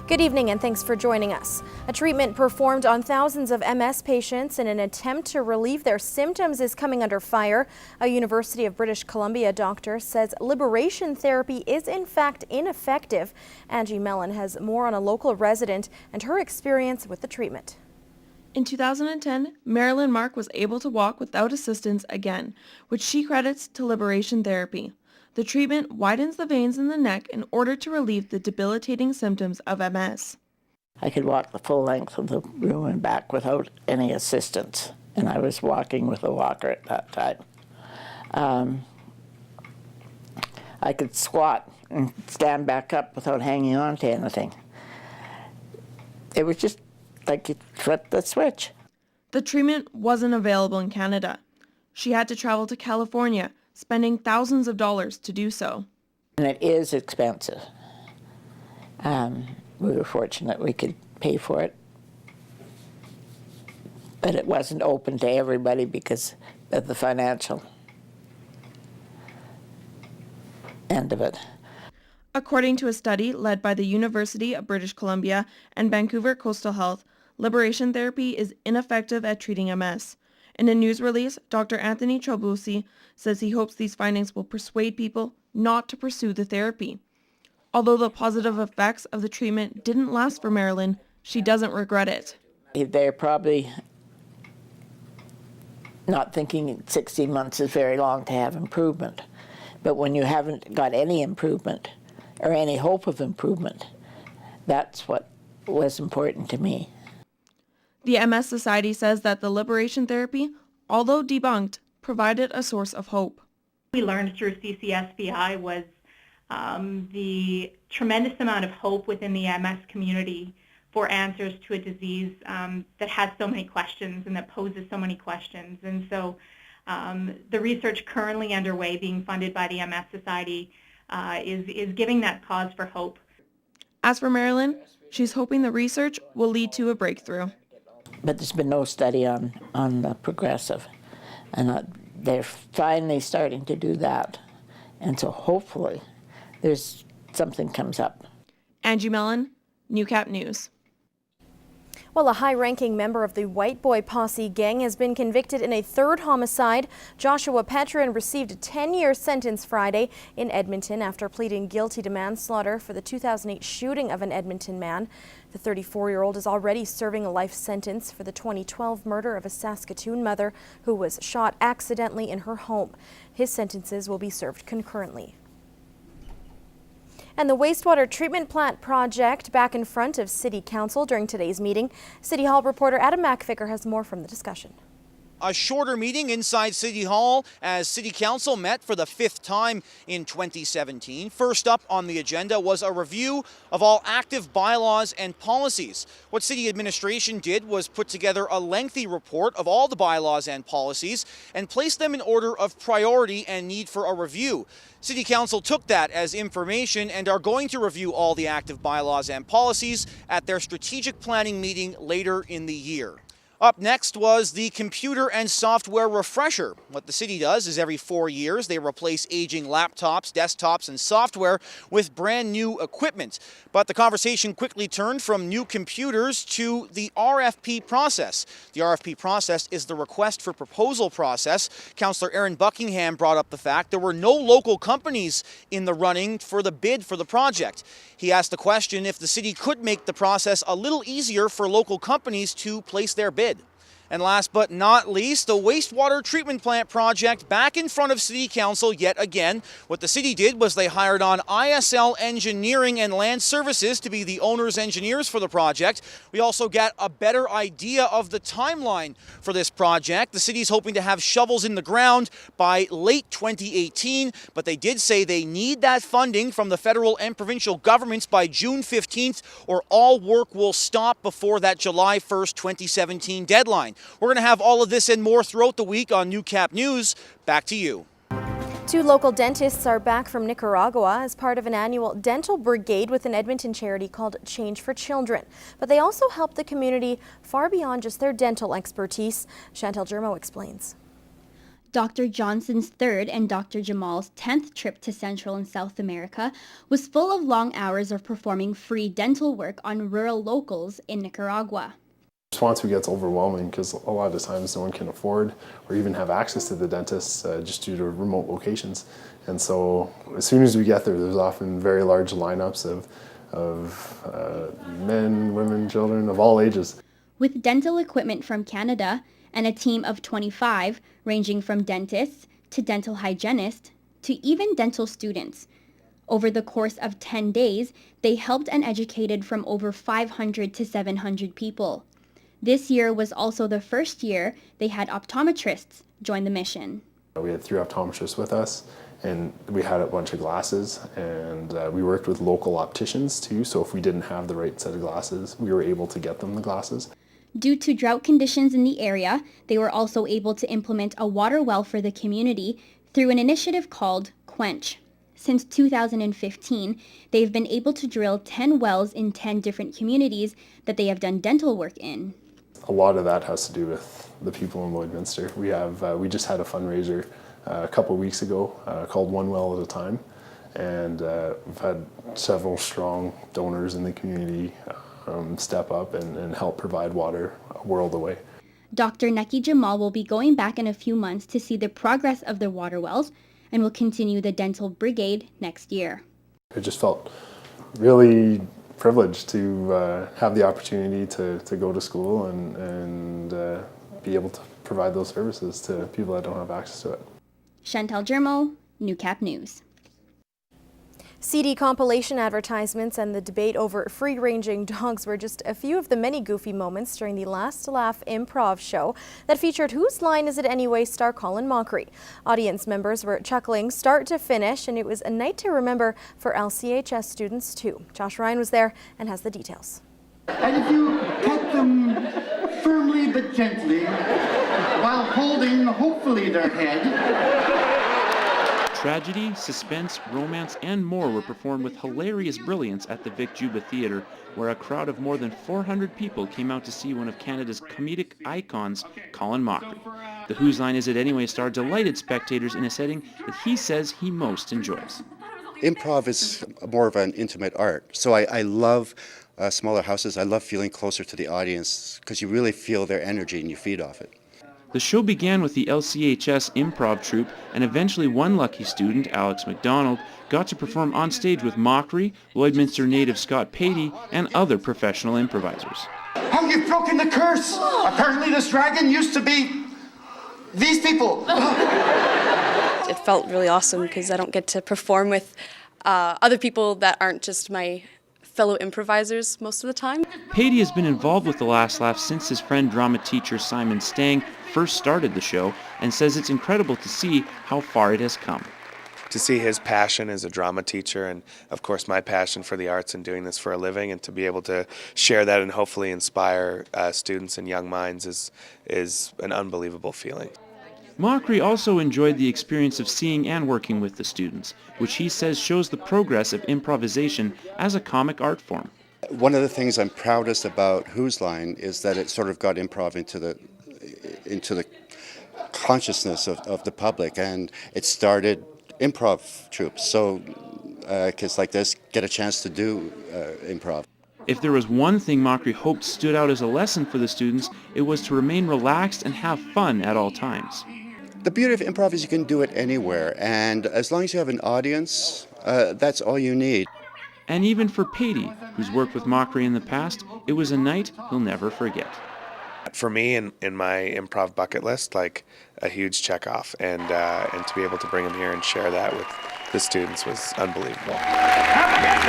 Good evening and thanks for joining us. A treatment performed on thousands of MS patients in an attempt to relieve their symptoms is coming under fire. A University of British Columbia doctor says liberation therapy is in fact ineffective. Angie Mellon has more on a local resident and her experience with the treatment. In 2010, Marilyn Mark was able to walk without assistance again, which she credits to liberation therapy. The treatment widens the veins in the neck in order to relieve the debilitating symptoms of MS. I could walk the full length of the room and back without any assistance, and I was walking with a walker at that time. I could squat and stand back up without hanging on to anything. It was just like you flipped the switch. The treatment wasn't available in Canada. She had to travel to California, spending thousands of dollars to do so. And it is expensive. We were fortunate we could pay for it. But it wasn't open to everybody because of the financial end of it. According to a study led by the University of British Columbia and Vancouver Coastal Health, liberation therapy is ineffective at treating MS. In a news release, Dr. Anthony Trabulsi says he hopes these findings will persuade people not to pursue the therapy. Although the positive effects of the treatment didn't last for Marilyn, she doesn't regret it. They're probably not thinking 16 months is very long to have improvement. But when you haven't got any improvement or any hope of improvement, that's what was important to me. The MS Society says that the liberation therapy, although debunked, provided a source of hope. We learned through CCSBI was the tremendous amount of hope within the MS community for answers to a disease that has so many questions and that poses so many questions. And so the research currently underway being funded by the MS Society is giving that cause for hope. As for Marilyn, she's hoping the research will lead to a breakthrough. But there's been no study on the progressive, and they're finally starting to do that. And so hopefully there's something comes up. Angie Mellon, Newcap News. Well, a high-ranking member of the White Boy Posse gang has been convicted in a third homicide. Joshua Petrin received a 10-year sentence Friday in Edmonton after pleading guilty to manslaughter for the 2008 shooting of an Edmonton man. The 34-year-old is already serving a life sentence for the 2012 murder of a Saskatoon mother who was shot accidentally in her home. His sentences will be served concurrently. And the wastewater treatment plant project back in front of City Council during today's meeting. City Hall reporter Adam McVicker has more from the discussion. A shorter meeting inside City Hall as City Council met for the 5th time in 2017. First up on the agenda was a review of all active bylaws and policies. What City administration did was put together a lengthy report of all the bylaws and policies and placed them in order of priority and need for a review. City Council took that as information and are going to review all the active bylaws and policies at their strategic planning meeting later in the year. Up next was the computer and software refresher. What the city does is every 4 years they replace aging laptops, desktops, and software with brand new equipment. But the conversation quickly turned from new computers to the RFP process. The RFP process is the request for proposal process. Councillor Aaron Buckingham brought up the fact there were no local companies in the running for the bid for the project. He asked the question if the city could make the process a little easier for local companies to place their bid. And last but not least, the wastewater treatment plant project back in front of City Council yet again. What the city did was they hired on ISL Engineering and Land Services to be the owner's engineers for the project. We also got a better idea of the timeline for this project. The city's hoping to have shovels in the ground by late 2018, but they did say they need that funding from the federal and provincial governments by June 15th, or all work will stop before that July 1st, 2017 deadline. We're going to have all of this and more throughout the week on Newcap News. Back to you. 2 local dentists are back from Nicaragua as part of an annual dental brigade with an Edmonton charity called Change for Children. But they also help the community far beyond just their dental expertise. Chantel Germo explains. Dr. Johnson's third and Dr. Jamal's 10th trip to Central and South America was full of long hours of performing free dental work on rural locals in Nicaragua. The response we get is overwhelming because a lot of the times no one can afford or even have access to the dentists just due to remote locations. And so as soon as we get there, there's often very large lineups of men, women, children of all ages. With dental equipment from Canada and a team of 25, ranging from dentists to dental hygienists to even dental students. Over the course of 10 days, they helped and educated from over 500 to 700 people. This year was also the first year they had optometrists join the mission. We had 3 optometrists with us, and we had a bunch of glasses, and we worked with local opticians too, so if we didn't have the right set of glasses, we were able to get them the glasses. Due to drought conditions in the area, they were also able to implement a water well for the community through an initiative called Quench. Since 2015, they've been able to drill 10 wells in 10 different communities that they have done dental work in. A lot of that has to do with the people in Lloydminster. We just had a fundraiser a couple of weeks ago called One Well at a Time, and we've had several strong donors in the community step up and help provide water a world away. Dr. Neki Jamal will be going back in a few months to see the progress of the water wells and will continue the dental brigade next year. It just felt really privileged to have the opportunity to go to school and be able to provide those services to people that don't have access to it. Chantal Germo, Newcap News. CD compilation advertisements and the debate over free-ranging dogs were just a few of the many goofy moments during the Last Laugh improv show that featured Whose Line Is It Anyway star Colin Mochrie. Audience members were chuckling start to finish, and it was a night to remember for LCHS students too. Josh Ryan was there and has the details. And if you pet them firmly but gently while holding hopefully their head. Tragedy, suspense, romance, and more were performed with hilarious brilliance at the Vic Juba Theatre, where a crowd of more than 400 people came out to see one of Canada's comedic icons, Colin Mochrie. The Whose Line Is It Anyway star delighted spectators in a setting that he says he most enjoys. Improv is more of an intimate art, so I love smaller houses. I love feeling closer to the audience because you really feel their energy and you feed off it. The show began with the LCHS improv troupe, and eventually one lucky student, Alex McDonald, got to perform on stage with Mochrie, Lloydminster native Scott Patey, and other professional improvisers. Oh, you've broken the curse! Apparently this dragon used to be these people. It felt really awesome because I don't get to perform with other people that aren't just my fellow improvisers most of the time. Patey has been involved with The Last Laugh since his friend drama teacher Simon Stang first started the show, and says it's incredible to see how far it has come. To see his passion as a drama teacher, and of course my passion for the arts and doing this for a living, and to be able to share that and hopefully inspire students and young minds is an unbelievable feeling. Mochrie also enjoyed the experience of seeing and working with the students, which he says shows the progress of improvisation as a comic art form. One of the things I'm proudest about Whose Line is that it sort of got improv into the consciousness of the public, and it started improv troupes. So kids like this get a chance to do improv. If there was one thing Mochrie hoped stood out as a lesson for the students, it was to remain relaxed and have fun at all times. The beauty of improv is you can do it anywhere, and as long as you have an audience, that's all you need. And even for Patey, who's worked with Mochrie in the past, it was a night he'll never forget. For me, in my improv bucket list, like a huge checkoff, and to be able to bring him here and share that with the students was unbelievable. Have a good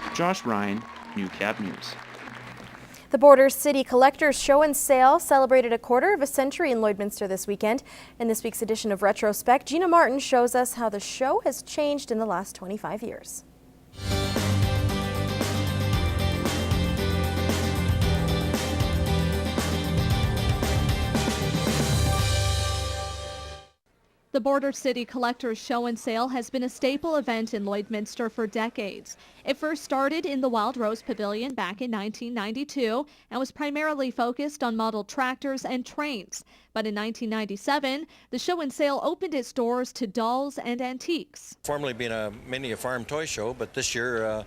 night! Josh Ryan, Newcap News. The Borders City Collectors Show and Sale celebrated a quarter of a century in Lloydminster this weekend. In this week's edition of Retrospect, Gina Martin shows us how the show has changed in the last 25 years. The Border City Collectors Show and Sale has been a staple event in Lloydminster for decades. It first started in the Wild Rose Pavilion back in 1992 and was primarily focused on model tractors and trains. But in 1997, the show and sale opened its doors to dolls and antiques. Formerly been mainly a farm toy show, but this year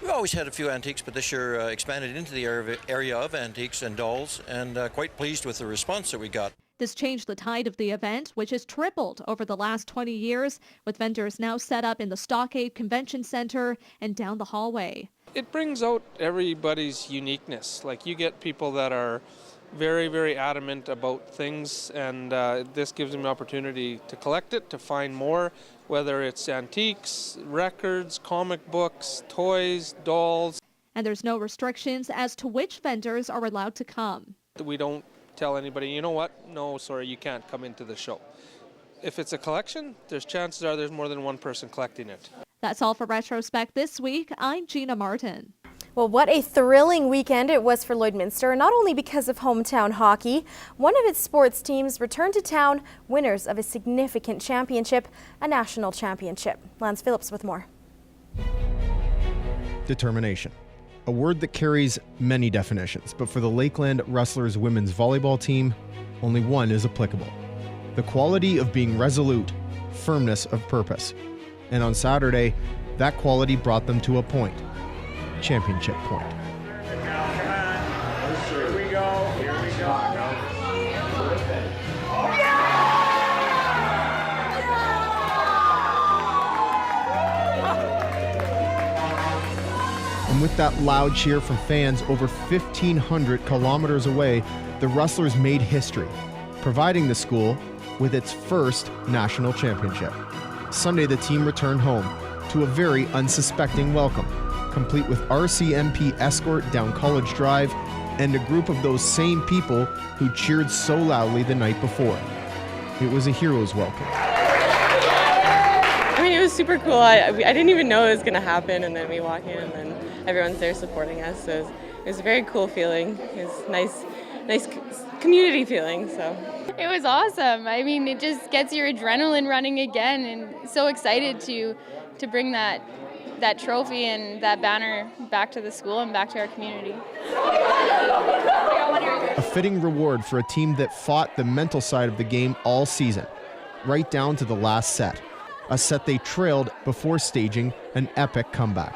we always had a few antiques, but this year expanded into the area of antiques and dolls, and quite pleased with the response that we got. This changed the tide of the event, which has tripled over the last 20 years, with vendors now set up in the Stockade Convention Center and down the hallway. It brings out everybody's uniqueness. Like, you get people that are very, very adamant about things, and this gives them the opportunity to collect it, to find more, whether it's antiques, records, comic books, toys, dolls. And there's no restrictions as to which vendors are allowed to come. We don't tell anybody, you know what, no, sorry, you can't come into the show. If it's a collection, chances are there's more than one person collecting it. That's all for Retrospect this week. I'm Gina Martin. Well, what a thrilling weekend it was for Lloydminster, not only because of hometown hockey. One of its sports teams returned to town, winners of a significant championship, a national championship. Lance Phillips with more. Determination. A word that carries many definitions, but for the Lakeland Rustlers women's volleyball team, only one is applicable. The quality of being resolute, firmness of purpose. And on Saturday, that quality brought them to a point. Championship point. Here we go. And with that loud cheer from fans over 1,500 kilometers away, the Rustlers made history, providing the school with its first national championship. Sunday, the team returned home to a very unsuspecting welcome, complete with RCMP escort down College Drive and a group of those same people who cheered so loudly the night before. It was a hero's welcome. I mean, it was super cool. I didn't even know it was going to happen, and then we walk in, and then everyone's there supporting us. So it was a very cool feeling. It was nice community feeling. So it was awesome. I mean, it just gets your adrenaline running again, and so excited to bring that trophy and that banner back to the school and back to our community. A fitting reward for a team that fought the mental side of the game all season, right down to the last set. A set they trailed before staging an epic comeback.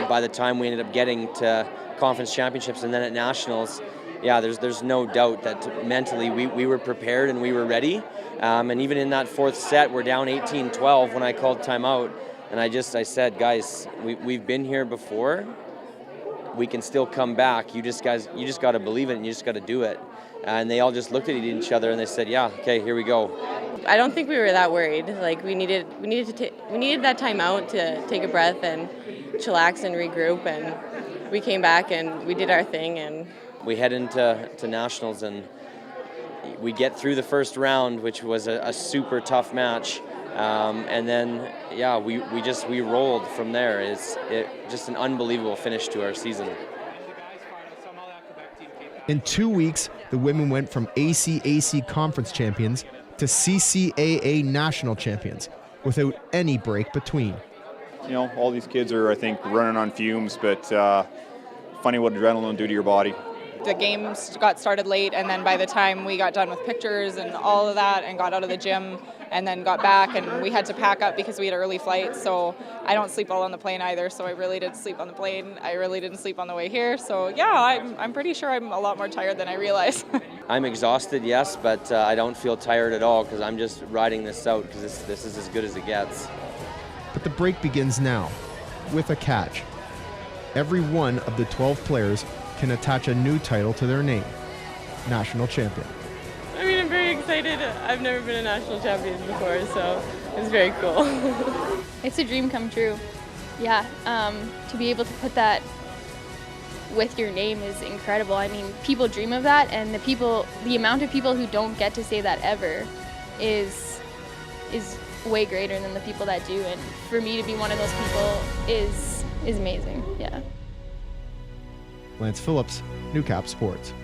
By the time we ended up getting to conference championships and then at nationals, yeah, there's no doubt that mentally we were prepared and we were ready. And even in that fourth set, we're down 18-12 when I called timeout. And I said, guys, we've been here before. We can still come back. You just got to believe it and you just got to do it. And they all just looked at each other and they said, yeah, okay, here we go. I don't think we were that worried. Like, we needed that time out to take a breath and chillax and regroup, and we came back and we did our thing. And we head into nationals and we get through the first round, which was a super tough match, and then yeah, we rolled from there. It's just an unbelievable finish to our season. In 2 weeks, the women went from ACAC conference champions to CCAA national champions without any break between. You know, all these kids are, I think, running on fumes, but funny what adrenaline will do to your body. The games got started late, and then by the time we got done with pictures and all of that and got out of the gym and then got back, and we had to pack up because we had an early flight, so I don't sleep well on the plane either, so I really didn't sleep on the plane. I really didn't sleep on the way here, so yeah, I'm pretty sure I'm a lot more tired than I realize. I'm exhausted, yes, but I don't feel tired at all because I'm just riding this out because this is as good as it gets. But the break begins now, with a catch. Every one of the 12 players can attach a new title to their name, national champion. I mean, I'm very excited. I've never been a national champion before, so it's very cool. It's a dream come true. Yeah, to be able to put that with your name is incredible. I mean, people dream of that, and the amount of people who don't get to say that ever is way greater than the people that do, and for me to be one of those people is amazing. Yeah. Lance Phillips, Newcap Sports.